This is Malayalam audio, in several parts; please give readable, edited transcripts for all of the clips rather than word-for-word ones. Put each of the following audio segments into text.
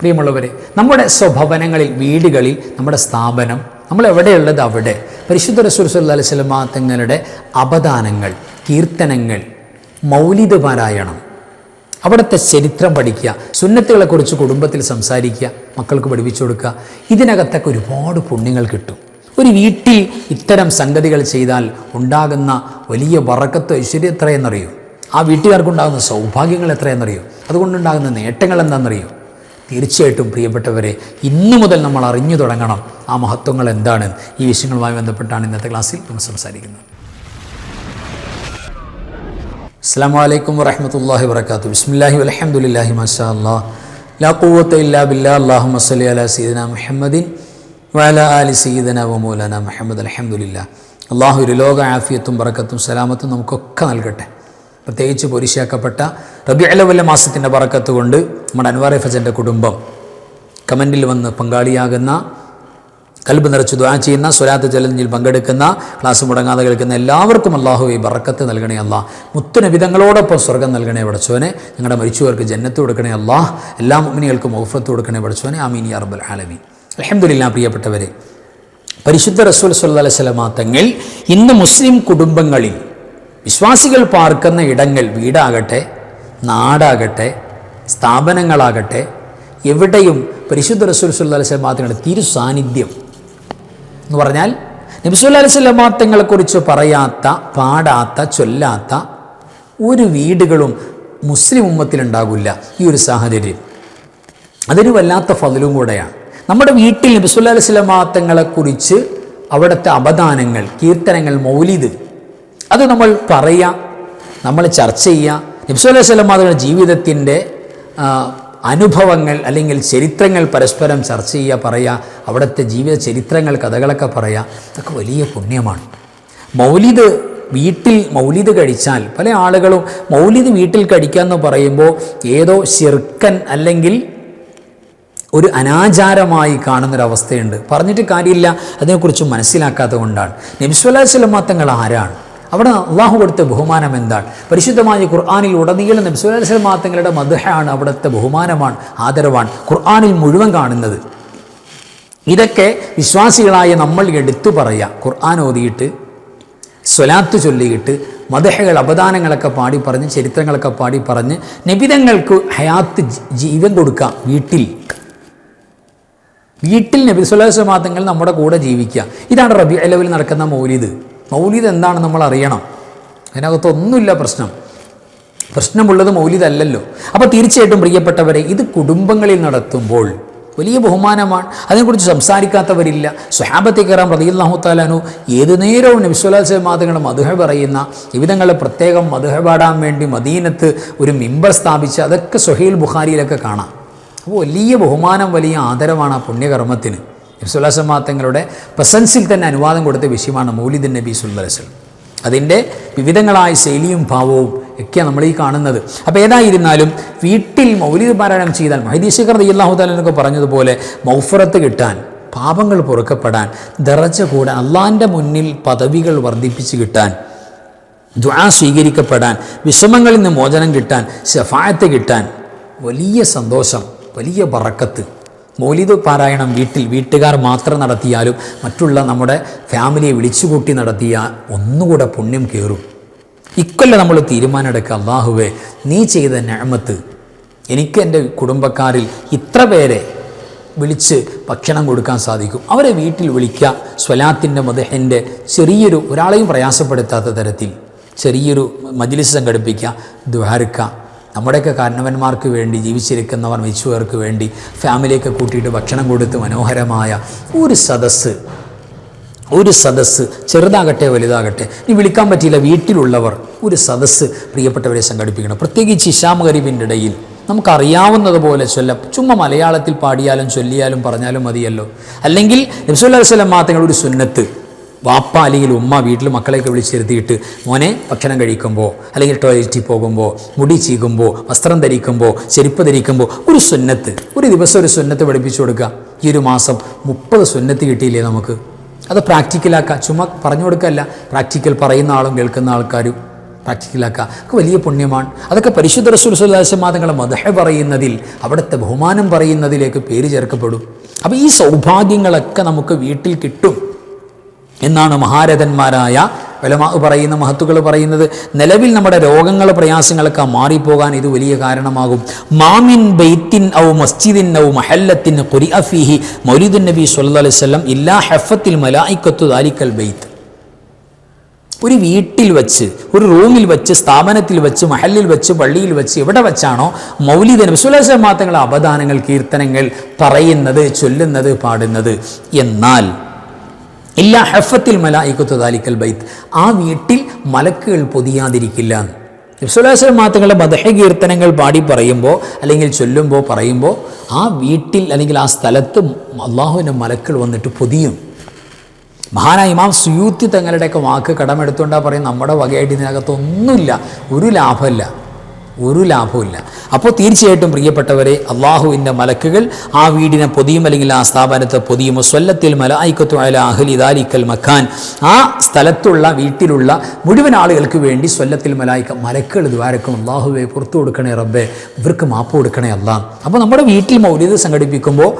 പ്രിയമുള്ളവരെ, നമ്മുടെ സ്വഭവനങ്ങളിൽ, വീടുകളിൽ, നമ്മുടെ സ്ഥാപനം, നമ്മൾ എവിടെയുള്ളത് അവിടെ പരിശുദ്ധ റസൂൽ സല്ലല്ലാഹു അലൈഹി വസല്ലം തങ്ങളുടെ അപദാനങ്ങൾ, കീർത്തനങ്ങൾ, മൗലിദ് പാരായണം, അവിടുത്തെ ചരിത്രം പഠിക്കുക, സുന്നത്തുകളെക്കുറിച്ച് കുടുംബത്തിൽ സംസാരിക്കുക, മക്കൾക്ക് പഠിപ്പിച്ചു കൊടുക്കുക. ഇതിനകത്തൊക്കെ ഒരുപാട് പുണ്യങ്ങൾ കിട്ടും. ഒരു വീട്ടിൽ ഇത്തരം സംഗതികൾ ചെയ്താൽ ഉണ്ടാകുന്ന വലിയ ബറക്കത്ത്, ഐശ്വര്യം എത്രയെന്നറിയോ? ആ വീട്ടുകാർക്കുണ്ടാകുന്ന സൗഭാഗ്യങ്ങൾ എത്രയെന്നറിയോ? അതുകൊണ്ടുണ്ടാകുന്ന നേട്ടങ്ങൾ എന്താണെന്നറിയോ? തീർച്ചയായിട്ടും പ്രിയപ്പെട്ടവരെ, ഇന്നു മുതൽ നമ്മൾ അറിഞ്ഞു തുടങ്ങണം ആ മഹത്വങ്ങൾ എന്താണ്. ഈ വിഷയങ്ങളുമായി ബന്ധപ്പെട്ടാണ് ഇന്നത്തെ ക്ലാസ്സിൽ നമ്മൾ സംസാരിക്കുന്നത്. അസ്സലാമു അലൈക്കും വറഹ്മത്തുള്ളാഹി വബറകാതുഹു. ബിസ്മില്ലാഹി വൽഹംദുലില്ലാഹി മാഷാ അല്ലാഹ് ലാ ഖുവത ഇല്ലാ ബില്ലാഹ്. അല്ലാഹുമ്മ സ്വല്ലി അലാ സയ്യിദിനാ മുഹമ്മദിൻ വഅലാ ആലി സയ്യിദിനാ വമൗലാനാ മുഹമ്മദ്. അൽഹംദുലില്ലാഹ്. അല്ലാഹു ഒരു ലോക ആഫിയത്തും ബറക്കത്തും സലാമത്തും നമുക്കൊക്കെ നൽകട്ടെ. പ്രത്യേകിച്ച് പൊരിശാക്കപ്പെട്ട റബീഉൽ അവ്വൽ മാസത്തിൻ്റെ ബറക്കത്ത് കൊണ്ട് നമ്മുടെ അൻവാർ ഫജൻ്റെ കുടുംബം കമൻറ്റിൽ വന്ന് പങ്കാളിയാകുന്ന, കൽബ് നിറച്ച് ദുആ ചെയ്യുന്ന, സ്വലാത്ത് ചലഞ്ചിൽ പങ്കെടുക്കുന്ന, ക്ലാസ് മുടങ്ങാതെ കേൾക്കുന്ന എല്ലാവർക്കും അല്ലാഹു ഈ ബറക്കത്ത് നൽകണേ അല്ലാഹ്. മുത്തുനബിതങ്ങളോടൊപ്പം സ്വർഗ്ഗം നൽകണേ പടച്ചോനെ. ഞങ്ങളുടെ മരിച്ചവർക്ക് ജന്നത്ത് കൊടുക്കണേ അല്ലാഹ്. എല്ലാ മുഅ്മിനീകൾക്കും മഗ്ഫിറത്ത് കൊടുക്കണേ പടച്ചോനെ. ആമീൻ യാ റബ്ബൽ ആലമീൻ. അൽഹംദുലില്ലാഹ്. പ്രിയപ്പെട്ടവരെ, പരിശുദ്ധ റസൂൽ സല്ലല്ലാഹു അലൈഹി വസല്ലം തങ്ങൾ ഇന്ന് മുസ്ലിം കുടുംബങ്ങളിൽ വിശ്വാസികൾ പാർക്കുന്ന ഇടങ്ങൾ, വീടാകട്ടെ, നാടാകട്ടെ, സ്ഥാപനങ്ങളാകട്ടെ, എവിടെയും പരിശുദ്ധ റസൂൽ സല്ലല്ലാഹു അലൈഹി വസല്ലം തങ്ങളുടെ തിരു സാന്നിധ്യം എന്ന് പറഞ്ഞാൽ നബി സല്ലല്ലാഹു അലൈഹി വസല്ലം തങ്ങളെക്കുറിച്ച് പറയാത്ത, പാടാത്ത, ചൊല്ലാത്ത ഒരു വീടുകളും മുസ്ലിം ഉമ്മത്തിലുണ്ടാകില്ല. ഈ ഒരു സാഹചര്യം അതൊരു വല്ലാത്ത ഫضലും കൂടെയാണ്. നമ്മുടെ വീട്ടിൽ നബി സല്ലല്ലാഹു അലൈഹി വസല്ലം തങ്ങളെക്കുറിച്ച് അവിടുത്തെ അപദാനങ്ങൾ, കീർത്തനങ്ങൾ, മൗലിദ് അത് നമ്മൾ പറയുക, നമ്മൾ ചർച്ച ചെയ്യുക. നബി സല്ലല്ലാഹു അലൈഹി വസല്ലം തങ്ങളുടെ ജീവിതത്തിൻ്റെ അനുഭവങ്ങൾ അല്ലെങ്കിൽ ചരിത്രങ്ങൾ പരസ്പരം ചർച്ച ചെയ്യുക, പറയുക, അവിടുത്തെ ജീവിത ചരിത്രങ്ങൾ, കഥകളൊക്കെ പറയുക. ഇതൊക്കെ വലിയ പുണ്യമാണ്. മൗലിദ് വീട്ടിൽ മൗലിദ് കഴിച്ചാൽ, പല ആളുകളും മൗലിദ് വീട്ടിൽ കഴിക്കുക എന്ന് പറയുമ്പോൾ ഏതോ ശിർക്കൻ അല്ലെങ്കിൽ ഒരു അനാചാരമായി കാണുന്നൊരവസ്ഥയുണ്ട്. പറഞ്ഞിട്ട് കാര്യമില്ല, അതിനെക്കുറിച്ച് മനസ്സിലാക്കാത്തത് കൊണ്ടാണ്. നബി സല്ലല്ലാഹു അലൈഹി വസല്ലം തങ്ങൾ ആരാണ്? അവിടെ അള്ളാഹു കൊടുത്ത ബഹുമാനം എന്താണ്? പരിശുദ്ധമായ ഖുർആനിൽ ഉടനീളം നബി സല്ലല്ലാഹു അലൈഹി വസല്ലം തങ്ങളുടെ മദ്ഹാണ്, അവിടുത്തെ ബഹുമാനമാണ്, ആദരവാണ് ഖുർആനിൽ മുഴുവൻ കാണുന്നത്. ഇതൊക്കെ വിശ്വാസികളായ നമ്മൾ എടുത്തു പറയുക. ഖുർആൻ ഓതിയിട്ട്, സ്വലാത്ത് ചൊല്ലിയിട്ട്, മദ്ഹകൾ, അപദാനങ്ങളൊക്കെ പാടി പറഞ്ഞ്, ചരിത്രങ്ങളൊക്കെ പാടി പറഞ്ഞ് നബിതങ്ങൾക്ക് ഹയാത്ത്, ജീവൻ കൊടുക്കുക. വീട്ടിൽ നബി സല്ലല്ലാഹു അലൈഹി വസല്ലം തങ്ങൾ നമ്മുടെ കൂടെ ജീവിക്കുക. ഇതാണ് റബീഉൽ അവ്വൽ നടക്കുന്ന മൗലിദ്. മൗലിദ് എന്താണ് നമ്മൾ അറിയണം. അതിനകത്തൊന്നുമില്ല പ്രശ്നമുള്ളത് മൗലിദ് അല്ലല്ലോ. അപ്പോൾ തീർച്ചയായിട്ടും പ്രിയപ്പെട്ടവരെ, ഇത് കുടുംബങ്ങളിൽ നടത്തുമ്പോൾ വലിയ ബഹുമാനമാണ്. അതിനെക്കുറിച്ച് സംസാരിക്കാത്തവരില്ല. സ്വഹാബത്തെ കിറാം റളിയല്ലാഹു തആല അൻഹു ഏതു നേരവും നബി സല്ലല്ലാഹു അലൈഹി വസല്ലം തങ്ങളുടെ മദ്ഹ് പറയുന്ന, നബിതങ്ങളെ പ്രത്യേകം മദ്ഹ് പാടാൻ വേണ്ടി മദീനത്ത് ഒരു മിമ്പർ സ്ഥാപിച്ച്, അതൊക്കെ സ്വഹീഹുൽ ബുഖാരിയിലൊക്കെ കാണാം. അപ്പോൾ വലിയ ബഹുമാനം, വലിയ ആദരവാണ് ആ പുണ്യകർമ്മത്തിന്. നബി സല്ലല്ലാഹു അലൈഹി വസല്ലം തങ്ങളുടെ പ്രസൻസിൽ തന്നെ അനുവാദം കൊടുത്ത വിഷയമാണ് മൗലിദ് നബി സല്ലല്ലാഹു അലൈഹി വസല്ലം. അതിൻ്റെ വിവിധങ്ങളായ ശൈലിയും ഭാവവും ഒക്കെയാണ് നമ്മൾ ഈ കാണുന്നത്. അപ്പോൾ ഏതായിരുന്നാലും വീട്ടിൽ മൗലിദ് പാരായണം ചെയ്താൽ മുഹയ്യിദീൻ ശിഖർ റളിയല്ലാഹു തആല എന്നൊക്കെ പറഞ്ഞതുപോലെ മഗ്ഫിറത്ത് കിട്ടാൻ, പാപങ്ങൾ പൊറുക്കപ്പെടാൻ, ദറജ കൂടാൻ, അള്ളാഹിൻ്റെ മുന്നിൽ പദവികൾ വർദ്ധിപ്പിച്ച് കിട്ടാൻ, ദുആ സ്വീകരിക്കപ്പെടാൻ, വിഷമങ്ങളിൽ നിന്ന് മോചനം കിട്ടാൻ, ശഫാഅത്ത് കിട്ടാൻ, വലിയ സന്തോഷം, വലിയ ബറക്കത്ത്. മൗലിദ് പാരായണം വീട്ടുകാർ മാത്രം നടത്തിയാലും മറ്റുള്ള നമ്മുടെ ഫാമിലിയെ വിളിച്ചുകൂട്ടി നടത്തിയാൽ ഒന്നുകൂടെ പുണ്യം കയറും. ഇക്കൊല്ലം നമ്മൾ തീരുമാനമെടുക്കുക, അല്ലാഹുവേ, നീ ചെയ്ത നിഅമത്ത് എനിക്ക് എൻ്റെ കുടുംബക്കാരിൽ ഇത്ര പേരെ വിളിച്ച് ഭക്ഷണം കൊടുക്കാൻ സാധിക്കും. അവരെ വീട്ടിൽ വിളിക്കുക. സ്വലാത്തിൻ്റെ മദ്ഹിൻ്റെ ചെറിയൊരു, ഒരാളെയും പ്രയാസപ്പെടുത്താത്ത തരത്തിൽ ചെറിയൊരു മജ്ലിസ് സംഘടിപ്പിക്കുക, ദുആർക്കുക. നമ്മുടെയൊക്കെ കാരണവന്മാർക്ക് വേണ്ടി, ജീവിച്ചിരിക്കുന്നവർ, മരിച്ചവർക്ക് വേണ്ടി ഫാമിലിയൊക്കെ കൂട്ടിയിട്ട് ഭക്ഷണം കൊടുത്ത് മനോഹരമായ ഒരു സദസ്സ് ചെറുതാകട്ടെ വലുതാകട്ടെ, ഇനി വിളിക്കാൻ പറ്റിയില്ല, വീട്ടിലുള്ളവർ ഒരു സദസ്സ് പ്രിയപ്പെട്ടവരെ സംഘടിപ്പിക്കണം. പ്രത്യേകിച്ച് ഇശാ മഗ്‌രിബിൻ്റെ ഇടയിൽ നമുക്കറിയാവുന്നതുപോലെ ചുമ്മാ മലയാളത്തിൽ പാടിയാലും ചൊല്ലിയാലും പറഞ്ഞാലും മതിയല്ലോ. അല്ലെങ്കിൽ നബി സല്ലല്ലാഹു അലൈഹി വസല്ലം തങ്ങൾ ഒരു സുന്നത്ത്, വാപ്പ അല്ലെങ്കിൽ ഉമ്മ വീട്ടിൽ മക്കളെയൊക്കെ വിളിച്ചിരുത്തിയിട്ട്, മോനെ ഭക്ഷണം കഴിക്കുമ്പോൾ അല്ലെങ്കിൽ ടോയ്ലറ്റിൽ പോകുമ്പോൾ, മുടി ചീകുമ്പോൾ, വസ്ത്രം ധരിക്കുമ്പോൾ, ചെരുപ്പ് ധരിക്കുമ്പോൾ ഒരു സുന്നത്ത്, ഒരു ദിവസം ഒരു സുന്നത്ത് പഠിപ്പിച്ചു കൊടുക്കുക. ഈ ഒരു മാസം 30 സുന്നത്ത് കിട്ടിയില്ലേ നമുക്ക്? അത് പ്രാക്ടിക്കലാക്കുക. ചുമ്മാ പറഞ്ഞു കൊടുക്കല്ല, പ്രാക്ടിക്കൽ പറയുന്ന ആളും കേൾക്കുന്ന ആൾക്കാരും പ്രാക്ടിക്കലാക്കുക, ഒക്കെ വലിയ പുണ്യമാണ്. അതൊക്കെ പരിശുദ്ധ റസൂൽ സ്വല്ലല്ലാഹു അലൈഹി വസല്ലം തങ്ങളുടെ മദ്ഹ് പറയുന്നതിൽ, അവിടുത്തെ ബഹുമാനം പറയുന്നതിലേക്ക് പേര് ചേർക്കപ്പെടും. അപ്പോൾ ഈ സൗഭാഗ്യങ്ങളൊക്കെ നമുക്ക് വീട്ടിൽ കിട്ടും എന്നാണ് മഹാരഥന്മാരായ ഉലമാ പറയുന്ന, മഹത്തുക്കൾ പറയുന്നത്. നിലവിൽ നമ്മുടെ രോഗങ്ങൾ, പ്രയാസങ്ങളൊക്കെ മാറിപ്പോകാൻ ഇത് വലിയ കാരണമാകും. മാമിൻ ബൈത്തിൻ ഔ മസ്ജിദിൻ ഔ മഹല്ലത്തിൻ ഖുരിഅ ഫീഹി മൗലിദുൻ നബി സ്വല്ലല്ലാഹു അലൈഹി വസല്ലം ഇല്ലാ ഹഫത്തിൽ മലായികത്തു ദാലിക്കൽ ബൈത്ത്. ഒരു വീട്ടിൽ വെച്ച്, ഒരു റൂമിൽ വെച്ച്, സ്ഥാപനത്തിൽ വെച്ച്, മഹല്ലിൽ വെച്ച്, പള്ളിയിൽ വെച്ച്, എവിടെ വെച്ചാണോ മൗലിദ് നബി സ്വല്ലല്ലാഹു അലൈഹി വസല്ലം തങ്ങളുടെ അപദാനങ്ങൾ, കീർത്തനങ്ങൾ പറയുന്നത്, ചൊല്ലുന്നത്, പാടുന്നത്, എന്നാൽ ഇല്ലാ ഹഫത്തിൽ മലായികത്തു ദാലിക്കൽ ബൈത്ത്, ആ വീട്ടിൽ മലക്കുകൾ പൊതിയാതിരിക്കില്ല. നബി സ്വല്ലല്ലാഹു അലൈഹി വസല്ലം തങ്ങളുടെ മദ്ഹ് കീർത്തനങ്ങൾ പാടി പറയുമ്പോൾ അല്ലെങ്കിൽ ചൊല്ലുമ്പോൾ പറയുമ്പോൾ ആ വീട്ടിൽ അല്ലെങ്കിൽ ആ സ്ഥലത്ത് അള്ളാഹുവിൻ്റെ മലക്കുകൾ വന്നിട്ട് പൊതിയും. മഹാനായ ഇമാം സുയൂത്തി തങ്ങളുടെയൊക്കെ വാക്ക് കടമെടുത്തുകൊണ്ടാണ് പറയും, നമ്മുടെ വകയായിട്ട് ഇതിനകത്തൊന്നുമില്ല, ഒരു ലാഭമില്ല, ഒരു ലാഭമില്ല. അപ്പോൾ തീർച്ചയായിട്ടും പ്രിയപ്പെട്ടവരെ, അള്ളാഹുവിൻ്റെ മലക്കുകൾ ആ വീടിനെ പൊതിയും, അല്ലെങ്കിൽ ആ സ്ഥാപനത്തെ പൊതിയും. സ്വല്ലത്തിൽ മലായികത്തു അലാ അഹ്ലി ദാലിക്കൽ മക്കാൻ, ആ സ്ഥലത്തുള്ള വീട്ടിലുള്ള മുഴുവൻ ആളുകൾക്ക് വേണ്ടി സ്വല്ലത്തിൽ മലക്കുകൾ ദ്വാരക്കും, അള്ളാഹുവെ പുറത്തു കൊടുക്കണേ റബ്ബേ, ഇവർക്ക് മാപ്പ് കൊടുക്കണേ അല്ലാഹ്. അപ്പോൾ നമ്മുടെ വീട്ടിൽ മൗലിദ് സംഘടിപ്പിക്കുമ്പോൾ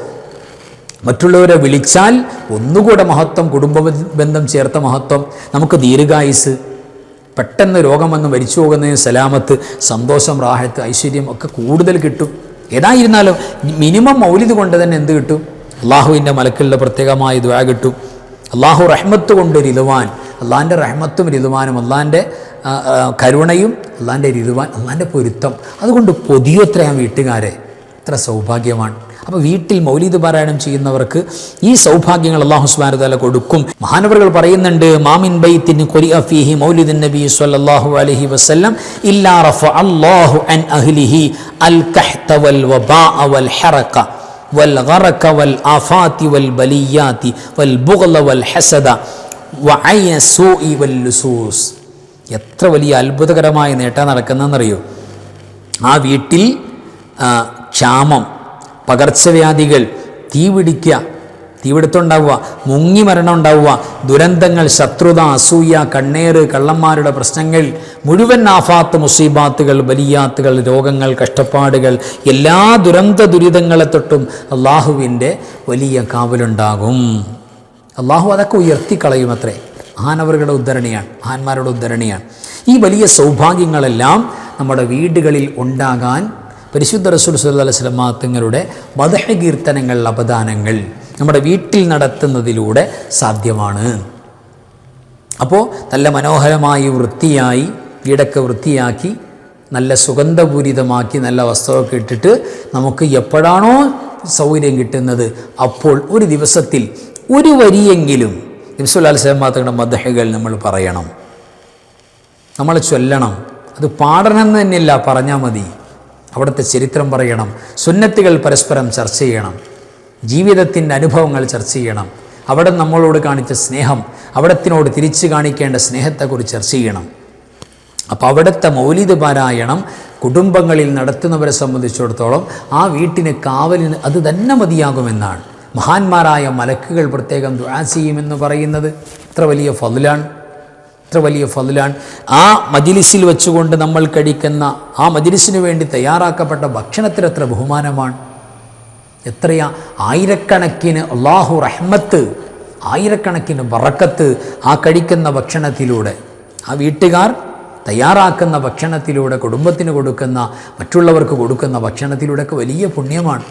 മറ്റുള്ളവരെ വിളിച്ചാൽ ഒന്നുകൂടെ മഹത്വം, കുടുംബ ബന്ധം ചേർത്ത മഹത്വം, നമുക്ക് ദീർഘായുസ്, പെട്ടെന്ന് രോഗം വന്ന് മരിച്ചു പോകുന്നതിന് സലാമത്ത്, സന്തോഷം, റാഹത്ത്, ഐശ്വര്യം ഒക്കെ കൂടുതൽ കിട്ടും. ഏതായിരുന്നാലും മിനിമം മൗലിദ് കൊണ്ട് തന്നെ എന്ത് കിട്ടും? അള്ളാഹുവിൻ്റെ മലക്കുകളുടെ പ്രത്യേകമായ ദുആ കിട്ടും. അള്ളാഹു റഹ്മത്ത് കൊണ്ട് റിദ്വാൻ, അള്ളാഹിൻ്റെ റഹ്മത്തും റിദ്വാനും, അള്ളാഹിൻ്റെ കരുണയും, അള്ളാഹിൻ്റെ റിദ്വാൻ, അള്ളാഹിൻ്റെ പൊരുത്തം, അതുകൊണ്ട് പൊതിയത്രയാൻ വീട്ടുകാരെ, എത്ര സൗഭാഗ്യമാണ്. അപ്പോൾ വീട്ടിൽ മൗലിദ് പാരായണം ചെയ്യുന്നവർക്ക് ഈ സൗഭാഗ്യങ്ങൾ അല്ലാഹു സുബ്ഹാനഹു വ തആല കൊടുക്കും. മഹാനവറുകൾ പറയുന്നുണ്ട്, മാമിൻ ബൈത്തിൻ ഖുരിഅ ഫീഹി മൗലിദുൻ നബി സ്വല്ലല്ലാഹു അലൈഹി വസല്ലം ഇല്ലാ റഫഅ അല്ലാഹു അൻ അഹ്ലിഹി അൽ കഹ്ത വൽ വബാഅ വൽ ഹറക വൽ ഗറക വൽ ആഫാതി വൽ ബലിയാതി വൽ ബുഗ്ള വൽ ഹസദ വഅയ സൂഇ വൽ ലുസൂസ്. എത്ര വലിയ അത്ഭുതകരമായ നേട്ടം നടക്കുന്നതെന്നറിയോ? ആ വീട്ടിൽ ക്ഷാമം, പകർച്ചവ്യാധികൾ, തീപിടുത്തുണ്ടാവുക, മുങ്ങി മരണം ഉണ്ടാവുക, ദുരന്തങ്ങൾ, ശത്രുത, അസൂയ, കണ്ണേറ്, കള്ളന്മാരുടെ പ്രശ്നങ്ങൾ, മുഴുവൻ ആഫാത്ത്, മുസീബാത്തുകൾ, ബലിയാത്തുകൾ, രോഗങ്ങൾ, കഷ്ടപ്പാടുകൾ, എല്ലാ ദുരിതങ്ങളെ തൊട്ടും അള്ളാഹുവിൻ്റെ വലിയ കാവലുണ്ടാകും. അള്ളാഹു അതൊക്കെ ഉയർത്തിക്കളയുമത്രേ. മഹാനവറുകളുടെ ഉദ്ധരണിയാണ്, മഹാന്മാരുടെ ഉദ്ധരണിയാണ്. ഈ വലിയ സൗഭാഗ്യങ്ങളെല്ലാം നമ്മുടെ വീടുകളിൽ ഉണ്ടാകാൻ പരിശുദ്ധ റസൂൽ സ്വല്ലല്ലാഹു അലൈഹി വസല്ലം തങ്ങളുടെ മദ്ഹ് കീർത്തനങ്ങൾ, അപദാനങ്ങൾ നമ്മുടെ വീട്ടിൽ നടത്തുന്നതിലൂടെ സാധ്യമാണ്. അപ്പോൾ നല്ല മനോഹരമായി വൃത്തിയായി വീടൊക്കെ വൃത്തിയാക്കി നല്ല സുഗന്ധപൂരിതമാക്കി നല്ല വസ്ത്രമൊക്കെ ഇട്ടിട്ട് നമുക്ക് എപ്പോഴാണോ സൗകര്യം കിട്ടുന്നത് അപ്പോൾ ഒരു ദിവസത്തിൽ ഒരു വരിയെങ്കിലും നബി സല്ലല്ലാഹു അലൈഹി വസല്ലം തങ്ങളുടെ മദ്ഹുകൾ നമ്മൾ പറയണം, നമ്മൾ ചൊല്ലണം. അത് പാടണമെന്ന് തന്നെയല്ല, പറഞ്ഞാൽ മതി. അവിടുത്തെ ചരിത്രം പറയണം, സുന്നത്തുകൾ പരസ്പരം ചർച്ച ചെയ്യണം, ജീവിതത്തിൻ്റെ അനുഭവങ്ങൾ ചർച്ച ചെയ്യണം, അവിടെ നമ്മളോട് കാണിച്ച സ്നേഹം, അവിടത്തിനോട് തിരിച്ചു കാണിക്കേണ്ട സ്നേഹത്തെക്കുറിച്ച് ചർച്ച ചെയ്യണം. അപ്പോൾ അവിടുത്തെ മൗലിദ് പാരായണം കുടുംബങ്ങളിൽ നടത്തുന്നവരെ സംബന്ധിച്ചിടത്തോളം ആ വീട്ടിന് കാവലിന് അത് തന്നെ മതിയാകുമെന്നാണ്. മഹാന്മാരായ മലക്കുകൾ പ്രത്യേകം ദുആ ചെയ്യുമെന്ന് പറയുന്നത് എത്ര വലിയ ഫضലാണ്, എത്ര വലിയ ഫضലാണ്. ആ മജ്ലിസിൽ വെച്ചുകൊണ്ട് നമ്മൾ കഴിക്കുന്ന ആ മജ്ലിസിന് വേണ്ടി തയ്യാറാക്കപ്പെട്ട ഭക്ഷണത്തിന് എത്ര ബഹുമാനമാണ്, എത്രയാ ആയിരക്കണക്കിന് അള്ളാഹു റഹ്മത്ത്, ആയിരക്കണക്കിന് ബറക്കത്ത് ആ കഴിക്കുന്ന ഭക്ഷണത്തിലൂടെ, ആ വീട്ടുകാർ തയ്യാറാക്കുന്ന ഭക്ഷണത്തിലൂടെ, കുടുംബത്തിന് കൊടുക്കുന്ന, മറ്റുള്ളവർക്ക് കൊടുക്കുന്ന ഭക്ഷണത്തിലൂടെയൊക്കെ വലിയ പുണ്യമാണ്.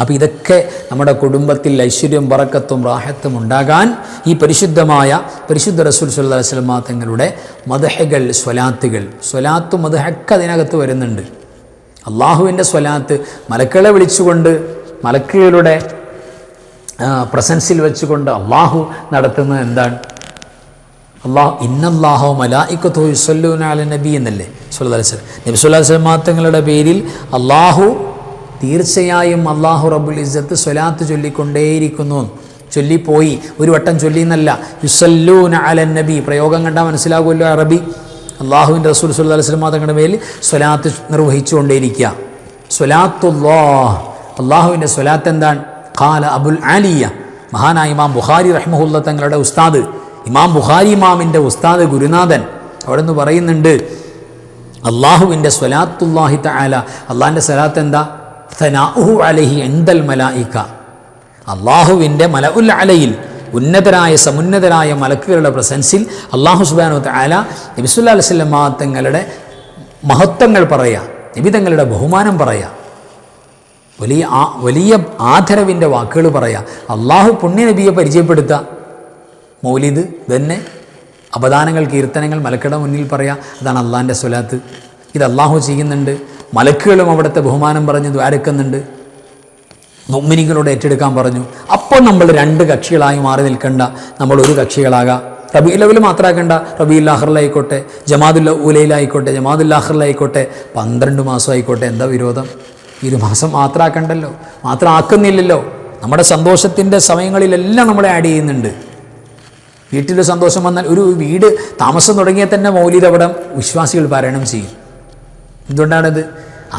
അപ്പോൾ ഇതൊക്കെ നമ്മുടെ കുടുംബത്തിൽ ഐശ്വര്യം, ബറക്കത്തും റാഹത്തും ഉണ്ടാകാൻ ഈ പരിശുദ്ധ റസൂൽ സ്വല്ലല്ലാഹു അലൈഹി വസല്ലം തങ്ങളുടെ മദ്ഹുകൾ, സ്വലാത്തും മദ്ഹൊക്കെ അതിനകത്ത് വരുന്നുണ്ട്. അള്ളാഹുവിൻ്റെ സ്വലാത്ത് മലക്കുകളെ വിളിച്ചുകൊണ്ട്, മലക്കുകളുടെ പ്രസൻസിൽ വെച്ചുകൊണ്ട് അള്ളാഹു നടത്തുന്നത് എന്താണ്? ഇന്നല്ലാഹു മലായികത്തുഹു യുസല്ലൂന അലൻ നബി എന്നല്ലേ സ്വല്ലല്ലാഹു അലൈഹി വസല്ലം. നബി സ്വല്ലല്ലാഹു അലൈഹി വസല്ലം തങ്ങളുടെ പേരിൽ തീർച്ചയായും അള്ളാഹു റബ്ബുൽ ഇസ്സത്ത് സ്വലാത്ത് ചൊല്ലിക്കൊണ്ടേയിരിക്കുന്നു. ചൊല്ലിപ്പോയി, ഒരു വട്ടം ചൊല്ലിയെന്നല്ല. യുസല്ലൂന അലൻ നബി പ്രയോഗം കണ്ടാൽ മനസ്സിലാകുമല്ലോ അറബി. അള്ളാഹുവിൻ്റെ റസൂൽ സ്വല്ലല്ലാഹു അലൈഹി വസല്ലം തങ്ങളുടെ പേരിൽ സ്വലാത്ത് നിർവഹിച്ചുകൊണ്ടേയിരിക്കുക. സ്വലാത്തുല്ലാഹ്, അള്ളാഹുവിൻ്റെ സ്വലാത്ത് എന്താണ്? ഖാല അബുൽ ആലിയ, മഹാനായ ഇമാം ബുഖാരി റഹ്മഹുല്ലാഹ് തങ്ങളുടെ ഉസ്താദ്, ഇമാം ബുഖാരി ഇമാമിൻ്റെ ഉസ്താദ്, ഗുരുനാഥൻ അവിടെ നിന്ന് പറയുന്നുണ്ട് അള്ളാഹുവിൻ്റെ സ്വലാത്തുല്ലാഹി തആല, അള്ളാഹിൻ്റെ സ്വലാത്ത് എന്താ? സനാഉഹു അലൈഹി ഇൻദൽ മലായിക, അള്ളാഹുവിൻ്റെ മലഉൽ അലയിൽ ഉന്നതരായ സമുന്നതരായ മലക്കുകളുടെ പ്രസൻസിൽ അള്ളാഹു സുബ്ഹാനഹു വ തആല നബി സല്ലല്ലാഹു അലൈഹി വസല്ലം തങ്ങളുടെ മഹത്വങ്ങൾ പറയുക, നബി തങ്ങളുടെ ബഹുമാനം പറയുക, വലിയ ആദരവിൻ്റെ വാക്കുകൾ പറയുക, അള്ളാഹു പുണ്യനബിയെ പരിചയപ്പെടുത്തുക. മൗലിദ് തന്നെ അപദാനങ്ങൾ, കീർത്തനങ്ങൾ മലക്കുകളുടെ മുന്നിൽ പറയുക, അതാണ് അള്ളാഹിൻ്റെ സ്വലാത്ത്. ഇത് അള്ളാഹു ചെയ്യുന്നുണ്ട്. മലക്കുകളും അവിടുത്തെ ബഹുമാനം പറഞ്ഞ് ദ്വാരക്കുന്നുണ്ട്. മുഅ്മിനീങ്ങളോട് ഏറ്റെടുക്കാൻ പറഞ്ഞു. അപ്പോൾ നമ്മൾ രണ്ട് കക്ഷികളായി മാറി നിൽക്കണ്ട, നമ്മൾ ഒരു കക്ഷികളാകാം. റബീഉൽ അവ്വൽ മാത്രമാക്കണ്ട, റബീഉൽ ആഖിറിലായിക്കോട്ടെ, ജമാദുൽ ഊലയിലായിക്കോട്ടെ, ജമാദുൽ ആഖിറിലായിക്കോട്ടെ, 12 മാസം ആയിക്കോട്ടെ. എന്താ വിരോധം? ഈ ഒരു മാസം മാത്രമാക്കണ്ടല്ലോ, മാത്രമാക്കുന്നില്ലല്ലോ. നമ്മുടെ സന്തോഷത്തിൻ്റെ സമയങ്ങളിലെല്ലാം നമ്മളെ ആഡ് ചെയ്യുന്നുണ്ട്. വീട്ടിൽ സന്തോഷം വന്നാൽ, ഒരു വീട് താമസം തുടങ്ങിയാൽ തന്നെ മൗലിദ് അവിടെ വിശ്വാസികൾ പാരായണം ചെയ്യും. എന്തുകൊണ്ടാണത്?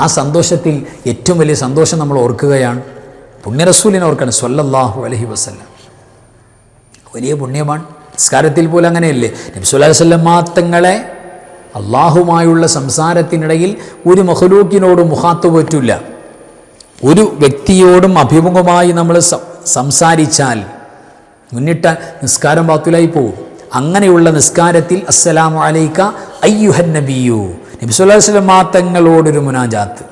ആ സന്തോഷത്തിൽ ഏറ്റവും വലിയ സന്തോഷം നമ്മൾ ഓർക്കുകയാണ്, പുണ്യറസൂലിനെ ഓർക്കണം സ്വല്ലല്ലാഹു അലൈഹി വസല്ലം. വലിയ പുണ്യമാണ്. നിസ്കാരത്തിൽ പോലും അങ്ങനെയല്ലേ? നബി സല്ലല്ലാഹു അലൈഹി വസല്ലം തങ്ങളെ അള്ളാഹുമായുള്ള സംസാരത്തിനിടയിൽ ഒരു മഖ്ലൂക്കിനോടും മുഖാത്തബ് പറ്റില്ല. ഒരു വ്യക്തിയോടും അഭിമുഖമായി നമ്മൾ സംസാരിച്ചാൽ മുന്നിട്ടാൽ നിസ്കാരം ബാത്തിലായി പോകും. അങ്ങനെയുള്ള നിസ്കാരത്തിൽ അസ്സലാമു അലൈക അയ്യുഹൻ നബിയു, നബി സല്ലല്ലാഹു അലൈഹി വസല്ലം തങ്ങളോടൊരു മുനാജാത്ത്,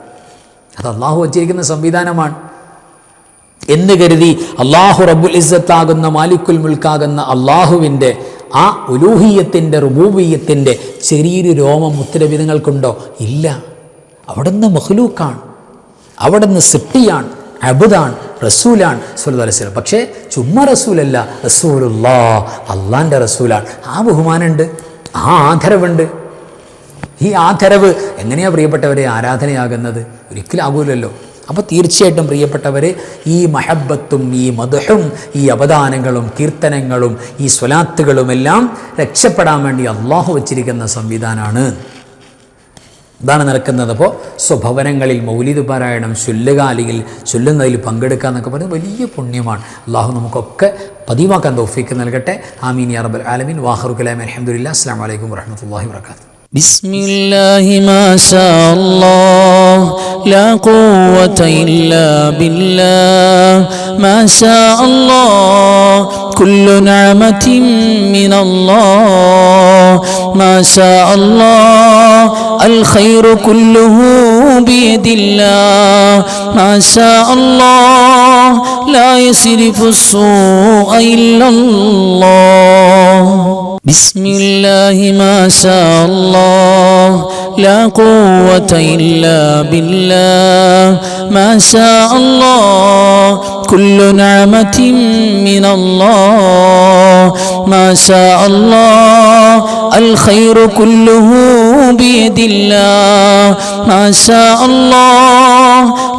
അത് അള്ളാഹു വച്ചിരിക്കുന്ന സംവിധാനമാണ് എന്ന് കരുതി അള്ളാഹു റബ്ബുൽ ഇസ്സത്താകുന്ന മാലിക്കുൽ മുൽക്കാകുന്ന അള്ളാഹുവിൻ്റെ ആ ഉലൂഹിയത്തിൻ്റെ റുബൂബിയ്യത്തിൻ്റെ ചെറിയൊരു രോമം മുത്തരവിധങ്ങൾക്കുണ്ടോ? ഇല്ല. അവിടുന്ന് മഖ്ലൂക്കാണ്, അവിടുന്ന് സിട്ടിയാണ്, അബ്ദാണ്, റസൂലാണ് സ്വല്ലല്ലാഹു അലൈഹി വസല്ലം. പക്ഷേ ചുമ്മാ റസൂലല്ല, റസൂലുള്ളാഹ്, അള്ളാൻ്റെ റസൂലാണ്. ആ ബഹുമാനമുണ്ട്, ആ ആദരവുണ്ട്. ഈ ആദരവ് എങ്ങനെയാണ് പ്രിയപ്പെട്ടവരെ ആരാധനയാകുന്നത്? ഒരിക്കലും ആകൂലല്ലോ. അപ്പോൾ തീർച്ചയായിട്ടും പ്രിയപ്പെട്ടവരെ, ഈ മഹബത്തും ഈ മദ്ഹും ഈ അപദാനങ്ങളും കീർത്തനങ്ങളും ഈ സ്വലാത്തുകളുമെല്ലാം രക്ഷപ്പെടാൻ വേണ്ടി അള്ളാഹു വച്ചിരിക്കുന്ന സംവിധാനമാണ്. ഇതാണ് നടക്കുന്നത്. അപ്പോൾ സ്വഭവനങ്ങളിൽ മൗലിദ് പാരായണം ചൊല്ലുക, അല്ലെങ്കിൽ ചൊല്ലുന്നതിൽ പങ്കെടുക്കുക എന്നൊക്കെ പറയുന്നത് വലിയ പുണ്യമാണ്. അള്ളാഹു നമുക്കൊക്കെ പതിവാക്കാൻ തൗഫീക്ക് നൽകട്ടെ. ആമീൻ യാ റബ്ബൽ ആലമീൻ. വാഖിറു കലാമി അൽഹംദുലില്ലാഹി. അസ്സലാമു അലൈക്കും വറഹ്മത്തുള്ളാഹി വബറകാതുഹു. بسم الله ما شاء الله لا قوة إلا بالله ما شاء الله كل نعمة من الله ما شاء الله الخير كله بيد الله ما شاء الله لا يصرف السوء إلا الله بسم الله ما شاء الله لا قوة إلا بالله ما شاء الله كل نعمة من الله ما شاء الله الخير كله بيد الله ما شاء الله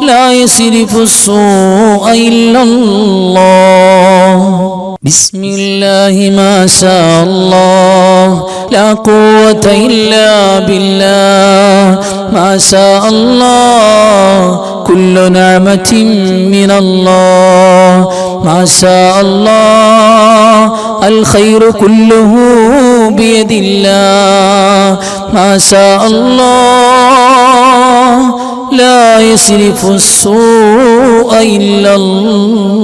لا يصرف السوء إلا الله بسم الله ما شاء الله لا قوة إلا بالله ما شاء الله كل نعمة من الله ما شاء الله الخير كله بيد الله ما شاء الله لا يصرف السوء إلا الله